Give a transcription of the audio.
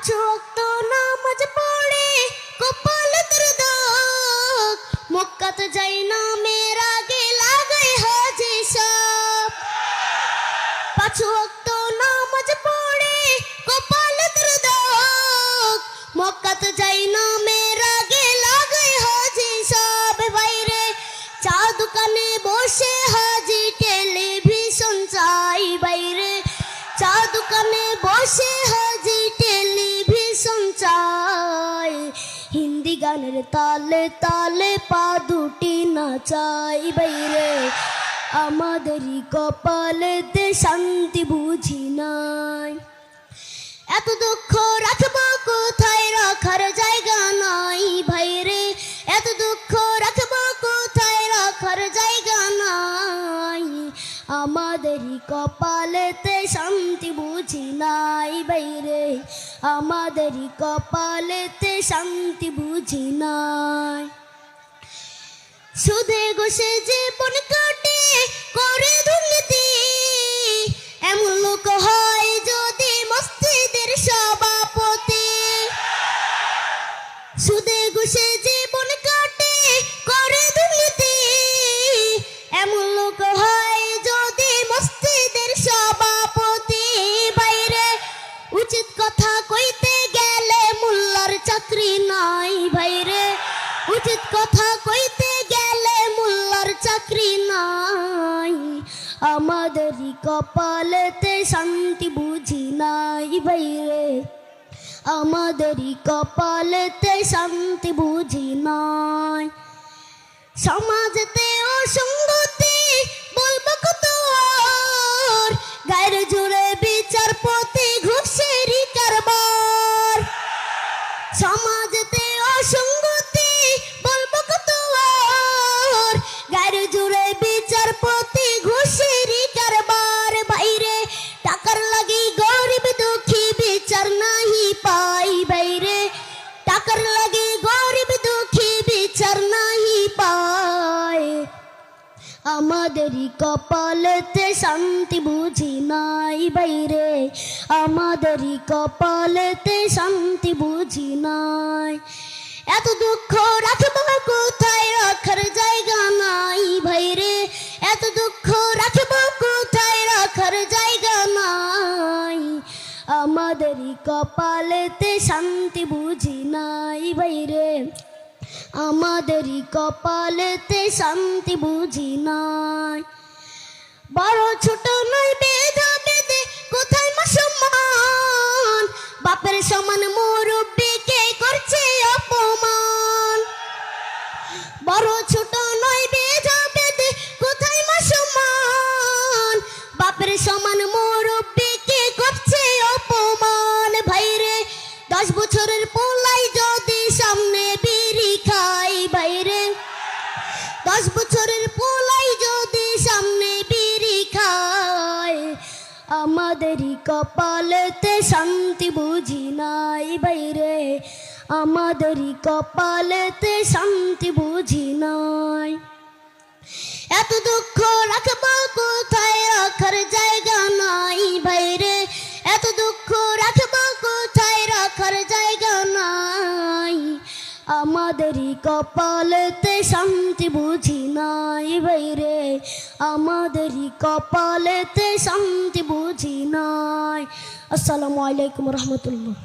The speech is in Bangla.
পাঁচ ওয়াক্ত নামাজ পড়ে কপাল তোর দাগ, মক্কাতে যাই না মেয়ের আগে লাগাই হাজি সাপ। পাঁচ ওয়াক্ত নামাজ পড়ে কপাল তোর দাগ, মক্কাতে যাই না মেয়ের আগে লাগাই হাজি সাপ। বাইরে চা দোকানে বসে হাজি টেলিভিশন চাই, বাইরে চা দোকানে বসে হাজি টেলিভিশন চাই। হিন্দি গানের তালে তালে পা দুটি নাচাই, বাইরে আমাদেরই কপালেতে শান্তি বুঝি নাই। এত দুঃখ রাখবো কোথায়, রাখার জায়গা নাই ভাইরে, এত দুঃখ রাখবো কোথায়, রাখার জায়গা নাই। আমাদেরই কপালেতে শান্তি বুঝি নাই বাইরে, আমাদেরই কপালেতে শান্তি বুঝি নাই। সুদে ঘুষে জীবন কাটে করে দুর্নীতি, এমন লোক হয় যদি মসজিদের সভাপতি। সুদে ঘুষে জীবন কাটে করে দুর্নীতি, এমন লোক হয় যদি মসজিদের সভাপতি। বাইরে উচিত কথা কইতে গেলে মোল্লার চাকরি নাই, বাইরে উচিত কথা কইতে গেলে মোল্লার চাকরি নাই। আমাদেরই কপালেতে শান্তি বুঝি নাই বাইরে, আমাদেরই কপালেতে শান্তি বুঝি নাই। সমাজেতে অসঙ্গতি বলবো কত আর, গায়ের জোরে বিচারপতি ঘুষেরই কারবার। সমাজেতে অসঙ্গতি বলবো কত আর, গায়ের জোরে বিচারপতি ঘুষেরই কারবার। বাইরে টাকার লাগি গরিব দুঃখী বিচার নাহি পাই, বাইরে টাকার লাগি গরিব দুঃখী বিচার নাহি পায়। আমাদেরই কপালেতে শান্তি বুঝি নাই বাইরে, আমাদেরই কপালেতে শান্তি বুঝি নাই। এত দুঃখ রাখবো কোথায়, রাখার জায়গা নাই ভাইরে, এত দুঃখ রাখবো কোথায়, রাখার জায়গা নাই। আমাদেরই কপালেতে শান্তি বুঝি নাই বাইরে, আমাদেরই কপালেতে শান্তি বুঝি নাই। বড় ছোট নয় ভেদা বেদে কোথায় মা সম্মান, বাপের সমান মুরব্বিকে করছে অপমান। বড় ছোট নয় ভেদা বেদে কোথায় মা সম্মান, বাপের সমান মুরব্বিকে করছে অপমান। ভাইরে 10 বছরের পোলাই যদি সামনে বিড়ি খাই, বাইরে 10 বছরের পোলাই যদি সামনে বিড়ি খায়। আমাদেরই কপালেতে শান্তি বুঝি নাই বাইরে, আমাদেরই কপালেতে শান্তি বুঝি নাই। এত দুঃখ রাখবো কোথায়, রাখার জায়গা নাই বাইরে, এত দুঃখ রাখবো কোথায়, রাখার জায়গা নাই। আমাদেরই কপালেতে শান্তি বুঝি নাই বাইরে, আমাদেরই কপালেতে শান্তি বুঝি নাই। আসসালামু আলাইকুম রহমতুল্লাহ।